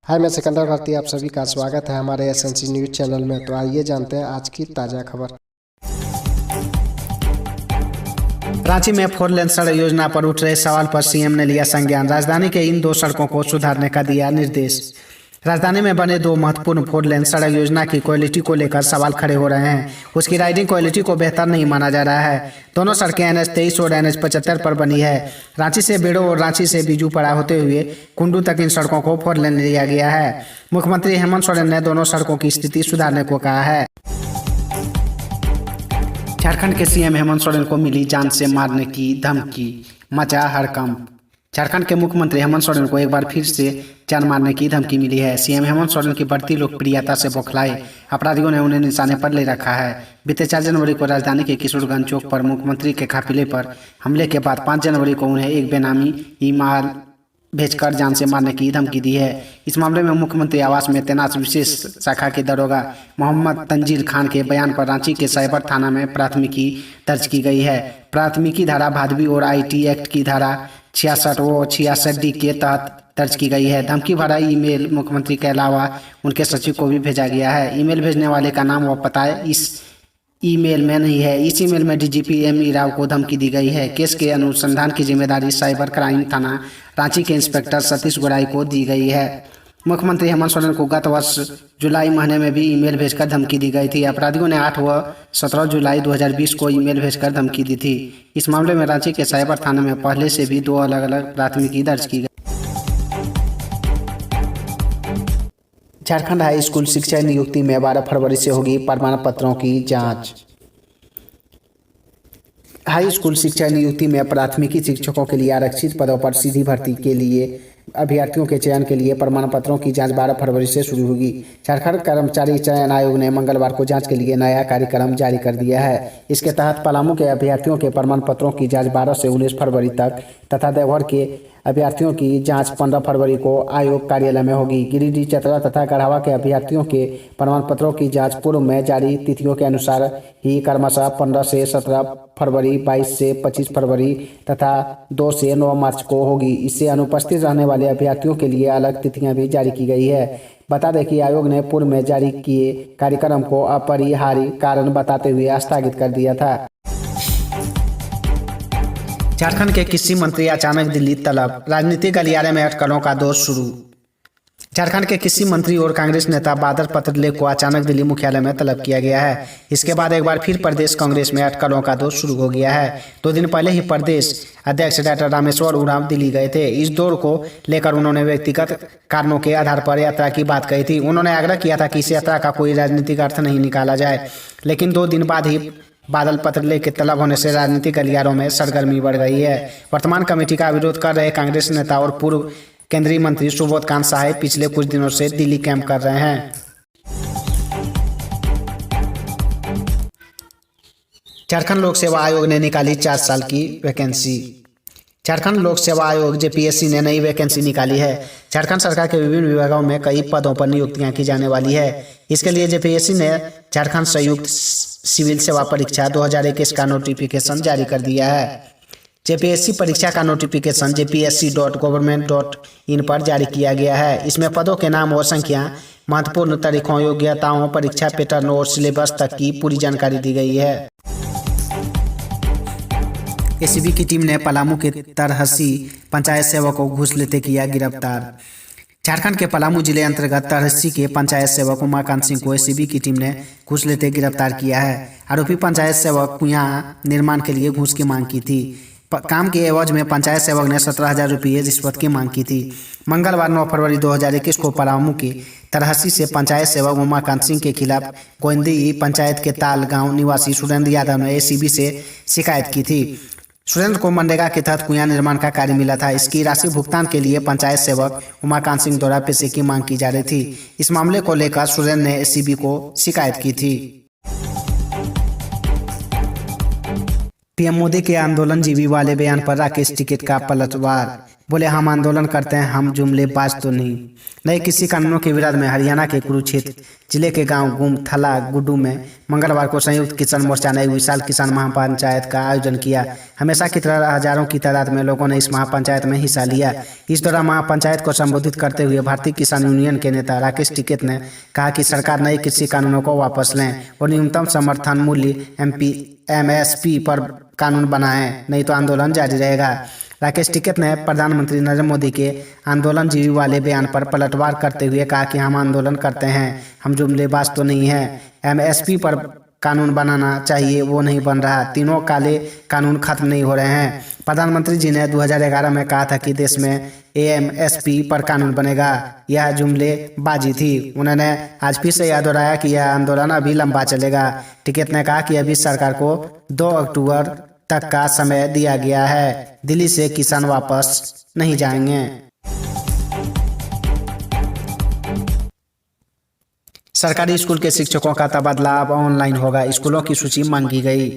हाय, मैं सिकंदर भारती। आप सभी का स्वागत है हमारे एसएनसी न्यूज़ चैनल में। तो आइए जानते हैं आज की ताज़ा खबर। रांची में 4 लेन सड़क योजना पर उठ रहे सवाल पर सीएम ने लिया संज्ञान। राजधानी के इन 2 सड़कों को सुधारने का दिया निर्देश। राजधानी में बने 2 महत्वपूर्ण 4 लेन सड़क योजना की क्वालिटी को लेकर सवाल खड़े हो रहे हैं। उसकी राइडिंग क्वालिटी को बेहतर नहीं माना जा रहा है। दोनों सड़कें NH 23 और NH 75 पर बनी है। रांची से बेड़ो और रांची से बीजूपड़ा होते हुए कुंडू तक इन सड़कों को 4 लेन लिया गया है। मुख्यमंत्री हेमंत सोरेन ने दोनों सड़कों की स्थिति सुधारने को कहा है। झारखंड के सीएम हेमंत सोरेन को मिली जान से मारने की धमकी, मचा हड़कंप। झारखंड के मुख्यमंत्री हेमंत सोरेन को एक बार फिर से जान मारने की धमकी मिली है। सीएम हेमंत सोरेन की बढ़ती लोकप्रियता से बौखलाए अपराधियों ने उन्हें निशाने पर ले रखा है। बीते 4 जनवरी को राजधानी के किशोरगंज चौक पर मुख्यमंत्री के काफिले पर हमले के बाद 5 जनवरी को उन्हें एक बेनामी ईमेल भेजकर जान से मारने की धमकी दी है। इस मामले में मुख्यमंत्री आवास में तैनात विशेष शाखा के दरोगा मोहम्मद तंजील खान के बयान पर रांची के साइबर थाना में प्राथमिकी दर्ज की गई है। प्राथमिकी धारा भादवी और IT एक्ट की धारा 66 व 66D के तहत दर्ज की गई है। धमकी भरा ईमेल मुख्यमंत्री के अलावा उनके सचिव को भी भेजा गया है। ईमेल भेजने वाले का नाम व पता इस ईमेल में नहीं है। इस ईमेल में DGP ME राव को धमकी दी गई है। केस के अनुसंधान की जिम्मेदारी साइबर क्राइम थाना रांची के इंस्पेक्टर सतीश गोड़ाई को दी गई है। मुख्यमंत्री हेमंत सोरेन को गत वर्ष जुलाई महीने में भी ईमेल भेजकर धमकी दी गई थी। अपराधियों ने 8 व 17 जुलाई 2020 को ईमेल भेजकर धमकी दी थी। इस मामले में रांची के साइबर थाने में पहले से भी 2 अलग अलग प्राथमिकी दर्ज की गई। झारखंड हाई स्कूल शिक्षा नियुक्ति में 12 फरवरी से होगी प्रमाण पत्रों की जांच। हाई स्कूल शिक्षा नियुक्ति में प्राथमिकी शिक्षकों के लिए आरक्षित पदों पर सीधी भर्ती के लिए अभ्यर्थियों के चयन के लिए प्रमाण पत्रों की जांच 12 फरवरी से शुरू होगी। झारखंड कर्मचारी चयन आयोग ने मंगलवार को जांच के लिए नया कार्यक्रम जारी कर दिया है। इसके तहत पलामू के अभ्यर्थियों के प्रमाण पत्रों की जांच 12 से 19 फरवरी तक तथा देवघर के अभ्यर्थियों की जांच 15 फरवरी को आयोग कार्यालय में होगी। गिरिडीह, चतरा तथा गढ़वा के अभ्यर्थियों के प्रमाण पत्रों की जांच पूर्व में जारी तिथियों के अनुसार ही क्रमशः 15 से 17 फरवरी, 22 से 25 फरवरी तथा 2 से 9 मार्च को होगी। इससे अनुपस्थित रहने वाले अभ्यर्थियों के लिए अलग तिथियां भी जारी की गई है। बता दें कि आयोग ने पूर्व में जारी किए कार्यक्रम को अपरिहार्य कारण बताते हुए स्थगित कर दिया था। झारखंड के कृषि मंत्री अचानक दिल्ली तलब, राजनीतिक गलियारे में अटकलों का दौर शुरू। झारखंड के कृषि मंत्री और कांग्रेस नेता बादल पत्रलेख को अचानक दिल्ली मुख्यालय में तलब किया गया है। इसके बाद एक बार फिर प्रदेश कांग्रेस में अटकलों का दौर शुरू हो गया है। 2 दिन पहले ही प्रदेश अध्यक्ष डॉक्टर रामेश्वर उरांव दिल्ली गए थे। इस दौर को लेकर उन्होंने व्यक्तिगत कारणों के आधार पर यात्रा की बात कही थी। उन्होंने आग्रह किया था कि इस यात्रा का कोई राजनीतिक अर्थ नहीं निकाला जाए, लेकिन 2 दिन बाद ही बादल पत्रलेख के तलब होने से राजनीतिक गलियारों में सरगर्मी बढ़ गई है। वर्तमान कमेटी का विरोध कर रहे कांग्रेस नेता और पूर्व केंद्रीय मंत्री सुबोध कांत साहेब पिछले कुछ दिनों से दिल्ली कैंप कर रहे हैं। झारखंड लोक सेवा आयोग ने निकाली 4 साल की वैकेंसी। झारखंड लोक सेवा आयोग JPSC ने नई वैकेंसी निकाली है। झारखंड सरकार के विभिन्न विभागों में कई पदों पर नियुक्तियां की जाने वाली है। इसके लिए JPSC ने झारखंड संयुक्त सिविल सेवा परीक्षा 2021 का नोटिफिकेशन जारी कर दिया है। JPSC परीक्षा का नोटिफिकेशन jpsc.government.in पर जारी किया गया है। इसमें पदों के नाम और संख्या, महत्वपूर्ण तारीखों, योग्यताओं, परीक्षा पैटर्न और सिलेबस तक की पूरी जानकारी दी गई है। ACB की टीम ने पलामू के तरहसी पंचायत सेवक को घूस लेते किया गिरफ्तार। झारखंड के पलामू जिले अंतर्गत तरहसी के पंचायत सेवक उमाकांत सिंह को ACB की टीम ने घूस लेते गिरफ्तार किया है। आरोपी पंचायत सेवक कुआं निर्माण के लिए घूस की मांग की थी। काम के एवज में पंचायत सेवक ने 17,000 रुपये रिश्वत की मांग की थी। मंगलवार 9 फरवरी 2021 को पलामू के तरहसी से पंचायत सेवक उमाकांत सिंह के खिलाफ गोंदी पंचायत के ताल गांव निवासी सुरेंद्र यादव ने ACB से शिकायत की थी। सुरेंद्र को मनरेगा के तहत कुआं निर्माण का कार्य मिला था। इसकी राशि भुगतान के लिए पंचायत सेवक उमाकांत सिंह द्वारा पैसे की मांग की जा रही थी। इस मामले को लेकर सुरेंद्र ने ACB को शिकायत की थी। PM मोदी के आंदोलन जीवी वाले बयान पर राकेश टिकैत का पलटवार। बोले हम आंदोलन करते हैं, हम जुमलेबाज तो नहीं। नए कृषि कानूनों के विरोध में हरियाणा के कुरुक्षेत्र जिले के गांव गुम थला गुड्डू में मंगलवार को संयुक्त किसान मोर्चा ने विशाल किसान महापंचायत का आयोजन किया। हमेशा की तरह हजारों की तादाद में लोगों ने इस महापंचायत में हिस्सा लिया। इस दौरान महापंचायत को संबोधित करते हुए भारतीय किसान यूनियन के नेता राकेश टिकैत ने कहा कि सरकार नए कृषि कानूनों को वापस लें और न्यूनतम समर्थन मूल्य MSP पर कानून बनाएं, नहीं तो आंदोलन जारी रहेगा। राकेश टिकैत ने प्रधानमंत्री नरेंद्र मोदी के आंदोलन जीवी वाले बयान पर पलटवार करते हुए कहा कि हम आंदोलन करते हैं, हम जुमलेबाज तो नहीं हैं। MSP पर कानून बनाना चाहिए, वो नहीं बन रहा। तीनों काले कानून खत्म नहीं हो रहे हैं। प्रधानमंत्री जी ने 2011 में कहा था कि देश में AMSP पर कानून बनेगा, यह जुमलेबाजी थी। उन्होंने आज फिर से याद दोहराया कि यह आंदोलन अभी लंबा चलेगा। टिकैत ने कहा कि अभी सरकार को 2 अक्टूबर तक का समय दिया गया है, दिल्ली से किसान वापस नहीं जाएंगे। सरकारी स्कूल के शिक्षकों का तबादला अब ऑनलाइन होगा, स्कूलों की सूची मांगी गई।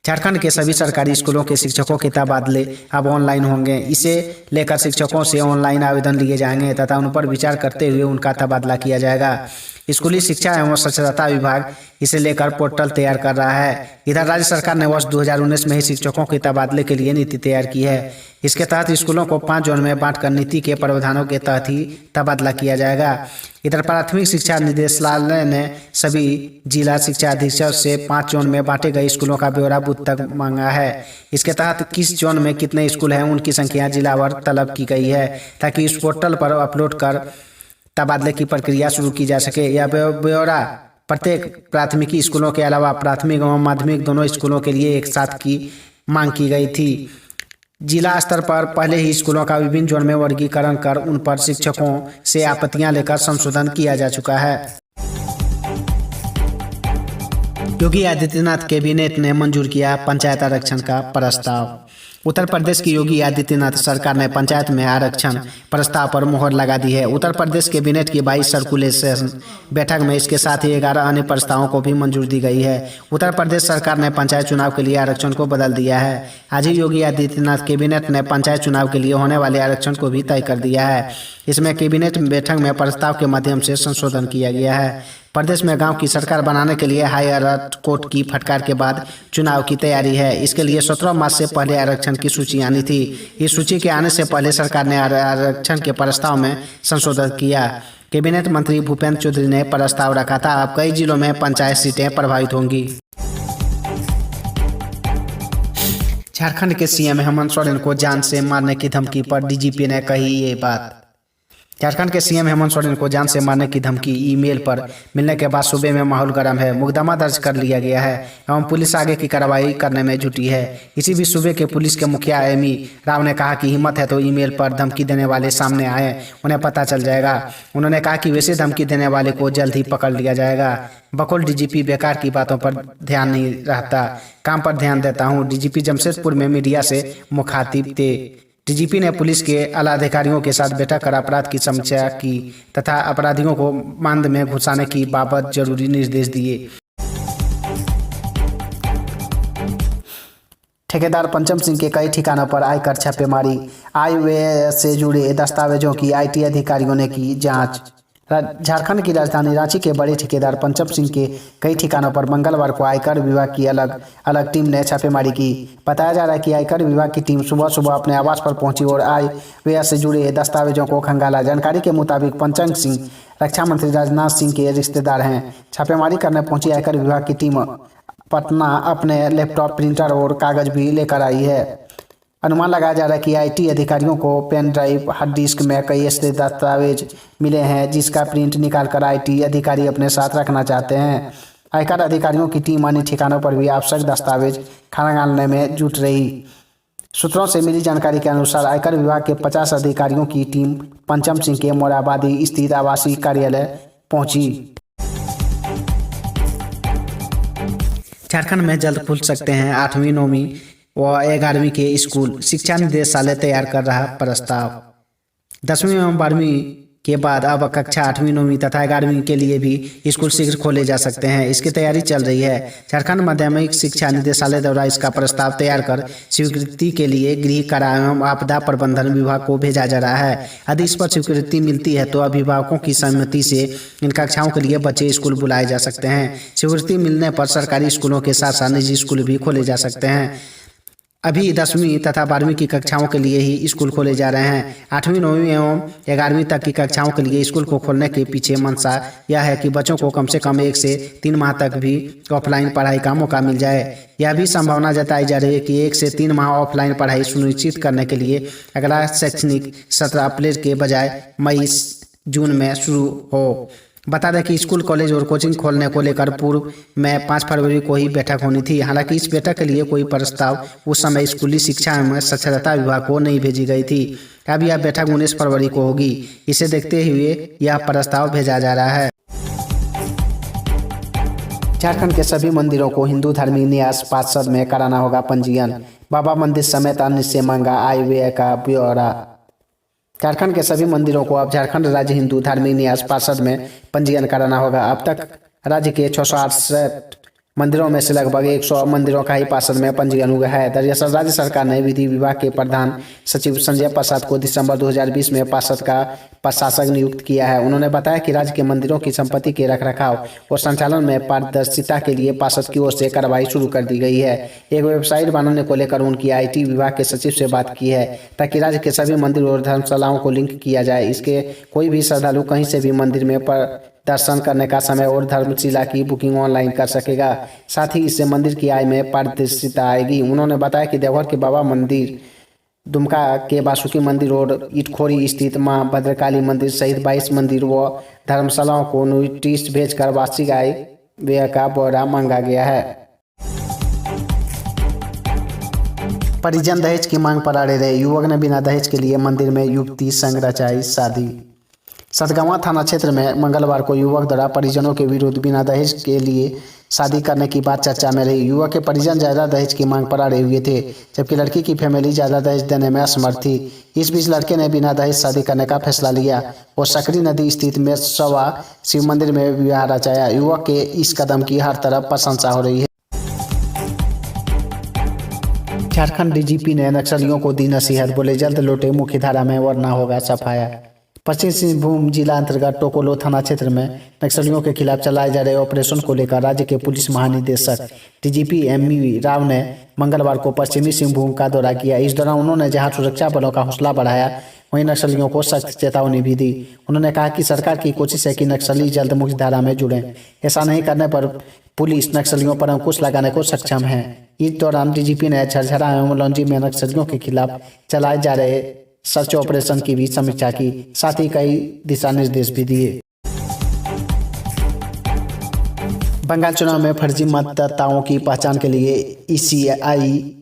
झारखंड के सभी सरकारी स्कूलों के शिक्षकों के तबादले अब ऑनलाइन होंगे। इसे लेकर शिक्षकों से ऑनलाइन आवेदन लिए जाएंगे तथा उन पर विचार करते हुए उनका तबादला किया जाएगा। स्कूली शिक्षा एवं स्वच्छता विभाग इसे लेकर पोर्टल तैयार कर रहा है। इधर राज्य सरकार ने वर्ष 2019 में ही शिक्षकों के तबादले के लिए नीति तैयार की है। इसके तहत स्कूलों को 5 जोन में बांटकर नीति के प्रावधानों के तहत ही तबादला किया जाएगा। इधर प्राथमिक शिक्षा निदेशालय ने सभी जिला शिक्षा अधीक्षक से 5 जोन में बांटे गए स्कूलों का ब्यौरा बूथ तक मांगा है। इसके तहत किस जोन में कितने स्कूल हैं उनकी संख्या जिलावार तलब की गई है, ताकि इस पोर्टल पर अपलोड कर तबादले की प्रक्रिया शुरू की जा सके। यह ब्यौरा प्रत्येक प्राथमिकी स्कूलों के अलावा प्राथमिक एवं माध्यमिक दोनों स्कूलों के लिए एक साथ की मांग की गई थी। जिला स्तर पर पहले ही स्कूलों का विभिन्न जोन में वर्गीकरण कर उन पर शिक्षकों से आपत्तियां लेकर संशोधन किया जा चुका है। योगी आदित्यनाथ कैबिनेट ने मंजूर किया पंचायत आरक्षण का प्रस्ताव। उत्तर प्रदेश की योगी आदित्यनाथ सरकार ने पंचायत में आरक्षण प्रस्ताव पर मोहर लगा दी है। उत्तर प्रदेश कैबिनेट की 22 सर्कुलेशन बैठक में इसके साथ ही 11 अन्य प्रस्तावों को भी मंजूरी दी गई है। उत्तर प्रदेश सरकार ने पंचायत चुनाव के लिए आरक्षण को बदल दिया है। आज ही योगी आदित्यनाथ कैबिनेट ने पंचायत चुनाव के लिए होने वाले आरक्षण को भी तय कर दिया है। इसमें कैबिनेट बैठक में प्रस्ताव के माध्यम से संशोधन किया गया है। प्रदेश में गांव की सरकार बनाने के लिए हाई कोर्ट की फटकार के बाद चुनाव की तैयारी है। इसके लिए 17 मार्च से पहले आरक्षण की सूची आनी थी। इस सूची के आने से पहले सरकार ने आरक्षण के प्रस्ताव में संशोधन किया। कैबिनेट मंत्री भूपेंद्र चौधरी ने प्रस्ताव रखा था, अब कई जिलों में पंचायत सीटें प्रभावित होंगी। झारखंड के CM हेमंत सोरेन को जान से मारने की धमकी पर DGP ने कही ये बात। झारखंड के CM हेमंत सोरेन को जान से मारने की धमकी ईमेल पर मिलने के बाद सूबे में माहौल गर्म है। मुकदमा दर्ज कर लिया गया है एवं पुलिस आगे की कार्रवाई करने में जुटी है। इसी बीच सूबे के पुलिस के मुखिया ME राव ने कहा कि हिम्मत है तो ईमेल पर धमकी देने वाले सामने आए, उन्हें पता चल जाएगा। उन्होंने कहा कि वैसे धमकी देने वाले को जल्द ही पकड़ लिया जाएगा। बकौल DGP बेकार की बातों पर ध्यान नहीं रहता, काम पर ध्यान देता हूँ। DGP जमशेदपुर में मीडिया से मुखातिब थे। DGP ने पुलिस के आला अधिकारियों के साथ बैठक कर अपराध की समीक्षा की तथा अपराधियों को मांद में घुसाने की बाबत जरूरी निर्देश दिए। ठेकेदार पंचम सिंह के कई ठिकानों पर आयकर छापेमारी। आय व्यय से जुड़े दस्तावेजों की IT अधिकारियों ने की जांच। झारखंड की राजधानी रांची के बड़े ठेकेदार पंचम सिंह के कई ठिकानों पर मंगलवार को आयकर विभाग की अलग अलग टीम ने छापेमारी की। बताया जा रहा है कि आयकर विभाग की टीम सुबह सुबह अपने आवास पर पहुंची और आय व्यय से जुड़े दस्तावेजों को खंगाला। जानकारी के मुताबिक पंचम सिंह रक्षा मंत्री राजनाथ सिंह के रिश्तेदार हैं। छापेमारी करने पहुंची आयकर विभाग की टीम पटना अपने लैपटॉप, प्रिंटर और कागज भी लेकर आई है। अनुमान लगाया जा रहा है कि IT अधिकारियों को पेन ड्राइव, हार्ड डिस्क में कई ऐसे दस्तावेज मिले हैं जिसका प्रिंट निकालकर IT अधिकारी अपने साथ रखना चाहते हैं। आयकर अधिकारियों की टीम अन्य ठिकानों पर भी आवश्यक दस्तावेज खंगालने में जुट रही। सूत्रों से मिली जानकारी के अनुसार आयकर विभाग के 50 अधिकारियों की टीम पंचम सिंह के मोराबादी स्थित आवासीय कार्यालय पहुंची। झारखंड में जल्द खुल सकते हैं 8वीं, 9वीं व 11वीं के स्कूल। शिक्षा निदेशालय तैयार कर रहा प्रस्ताव। 10वीं एवं 12वीं के बाद अब कक्षा 8वीं 9वीं तथा 11वीं के लिए भी स्कूल शीघ्र खोले जा सकते हैं। इसकी तैयारी चल रही है। झारखंड माध्यमिक शिक्षा निदेशालय द्वारा इसका प्रस्ताव तैयार कर स्वीकृति के लिए गृह कारा एवं आपदा प्रबंधन विभाग को भेजा जा रहा है। यदि इस पर स्वीकृति मिलती है तो अभिभावकों की सहमति से इन कक्षाओं के लिए बच्चे स्कूल बुलाए जा सकते हैं। स्वीकृति मिलने पर सरकारी स्कूलों के साथ साथ निजी स्कूल भी खोले जा सकते हैं। अभी 10वीं तथा 12वीं की कक्षाओं के लिए ही स्कूल खोले जा रहे हैं। 8वीं 9वीं एवं 11वीं तक की कक्षाओं के लिए स्कूल को खोलने के पीछे मंशा यह है कि बच्चों को कम से कम 1 से 3 माह तक भी ऑफलाइन पढ़ाई का मौका मिल जाए। यह भी संभावना जताई जा रही है कि 1 से 3 माह ऑफलाइन पढ़ाई सुनिश्चित करने के लिए अगला शैक्षणिक सत्र अप्रैल के बजाय मई जून में शुरू हो। बता दें कि स्कूल कॉलेज और कोचिंग खोलने को लेकर पूर्व में 5 फरवरी को ही बैठक होनी थी। हालांकि इस बैठक के लिए कोई प्रस्ताव उस समय स्कूली शिक्षा एवं साक्षरता विभाग को नहीं भेजी गई थी। अब यह बैठक 19 फरवरी को होगी। इसे देखते हुए यह प्रस्ताव भेजा जा रहा है। झारखंड के सभी मंदिरों को हिंदू धार्मिक न्यास पार्षद में कराना होगा पंजीयन। बाबा मंदिर समेत अन्य से मांगा आय व्यय का ब्यौरा। झारखंड के सभी मंदिरों को अब झारखंड राज्य हिंदू धार्मिक न्यास पार्षद में पंजीयन कराना होगा। अब तक राज्य के 668 मंदिरों में से लगभग 100 मंदिरों का ही पार्षद में पंजीयन हुआ है। दरअसल राज्य सरकार ने विधि विभाग के प्रधान सचिव संजय प्रसाद को दिसंबर 2020 में पार्षद का प्रशासक नियुक्त किया है। उन्होंने बताया कि राज्य के मंदिरों की संपत्ति के रखरखाव और संचालन में पारदर्शिता के लिए पार्षद की ओर से कार्रवाई शुरू कर दी गई है। एक वेबसाइट बनाने को लेकर उनकी IT विभाग के सचिव से बात की है ताकि राज्य के सभी मंदिर और धर्मशालाओं को लिंक किया जाए। इसके कोई भी श्रद्धालु कहीं से भी मंदिर में दर्शन करने का समय और धर्मशिला की बुकिंग ऑनलाइन कर सकेगा। साथ ही इससे मंदिर की आय में पारदर्शिता आएगी। उन्होंने बताया कि देवघर के बाबा मंदिर, दुमका के बासुकी मंदिर और इटखोरी स्थित मां भद्रकाली मंदिर सहित 22 मंदिर व धर्मशालाओं को नोटिस भेजकर वार्षिक आय व्यय का ब्यौरा मांगा गया है। परिजन दहेज की मांग पर अड़े रहे। युवक ने बिना दहेज के लिए मंदिर में युवती संग रचाई शादी। सतगवां थाना क्षेत्र में मंगलवार को युवक द्वारा परिजनों के विरुद्ध बिना दहेज के लिए शादी करने की बात चर्चा में रही। युवक के परिजन ज्यादा दहेज की मांग पर अड़े हुए थे, जबकि लड़की की फैमिली ज्यादा दहेज देने में असमर्थ थी। इस बीच लड़के ने बिना दहेज शादी करने का फैसला लिया और सकरी नदी स्थित मेरसवा शिव मंदिर में विवाह रचाया। युवक के इस कदम की हर तरफ प्रशंसा हो रही है। झारखंड DGP ने नक्सलियों को दी नसीहत, बोले जल्द लौटे मुख्य धारा में वरना होगा सफाया। पश्चिम सिंहभूम जिला अंतर्गत टोकोलो थाना क्षेत्र में नक्सलियों के खिलाफ चलाए जा रहे ऑपरेशन को लेकर राज्य के पुलिस महानिदेशक DGP MV राव ने मंगलवार को पश्चिमी सिंहभूम का दौरा किया। इस दौरान उन्होंने जहां सुरक्षा बलों का हौसला बढ़ाया, वहीं नक्सलियों को सख्त चेतावनी भी दी। उन्होंने कहा कि सरकार की कोशिश है कि नक्सली जल्द मुख्य धारा में जुड़ें। ऐसा नहीं करने पर पुलिस नक्सलियों पर अंकुश लगाने को सक्षम है। इस दौरान DGP ने झरझरा एवं लौंजी में नक्सलियों के खिलाफ चलाए जा रहे सर्च ऑपरेशन की भी समीक्षा की। साथ ही कई दिशा निर्देश भी दिए। बंगाल चुनाव में फर्जी मतदाताओं की पहचान के लिए ECI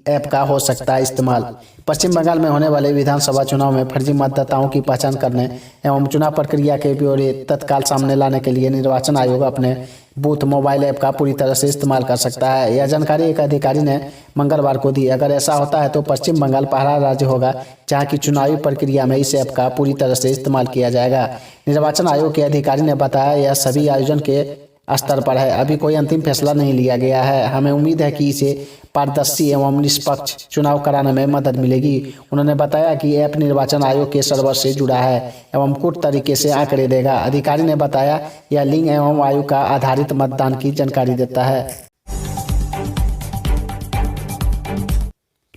ऐप का हो सकता है इस्तेमाल। पश्चिम बंगाल में होने वाले विधानसभा चुनाव में फर्जी मतदाताओं की पहचान करने एवं चुनाव प्रक्रिया के ब्यौरे तत्काल सामने लाने के लिए निर्वाचन आयोग अपने बूथ मोबाइल ऐप का पूरी तरह से इस्तेमाल कर सकता है। यह जानकारी एक अधिकारी ने मंगलवार को दी। अगर ऐसा होता है तो पश्चिम बंगाल पहला राज्य होगा जहां की चुनावी प्रक्रिया में इस ऐप का पूरी तरह से इस्तेमाल किया जाएगा। निर्वाचन आयोग के अधिकारी ने बताया यह सभी आयोजन के स्तर पर है, अभी कोई अंतिम फैसला नहीं लिया गया है। हमें उम्मीद है कि इसे पारदर्शी एवं निष्पक्ष चुनाव कराने में मदद मिलेगी। उन्होंने बताया कि ऐप निर्वाचन आयोग के सर्वर से जुड़ा है एवं कुछ तरीके से आंकड़े देगा। अधिकारी ने बताया यह लिंग एवं आयु का आधारित मतदान की जानकारी देता है।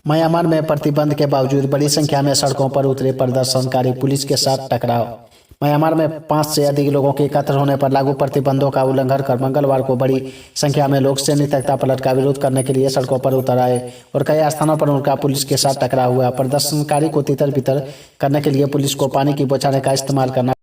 म्यांमार में प्रतिबंध के बावजूद बड़ी संख्या में सड़कों पर उतरे प्रदर्शनकारी, पुलिस के साथ टकराव। म्यांमार में 5 से अधिक लोगों के एकत्र होने पर लागू प्रतिबंधों का उल्लंघन कर मंगलवार को बड़ी संख्या में लोग सैन्य तख्तापलट का विरोध करने के लिए सड़कों पर उतर आए और कई स्थानों पर उनका पुलिस के साथ टकराव हुआ। प्रदर्शनकारी को तितर बितर करने के लिए पुलिस को पानी की बौछारें का इस्तेमाल करना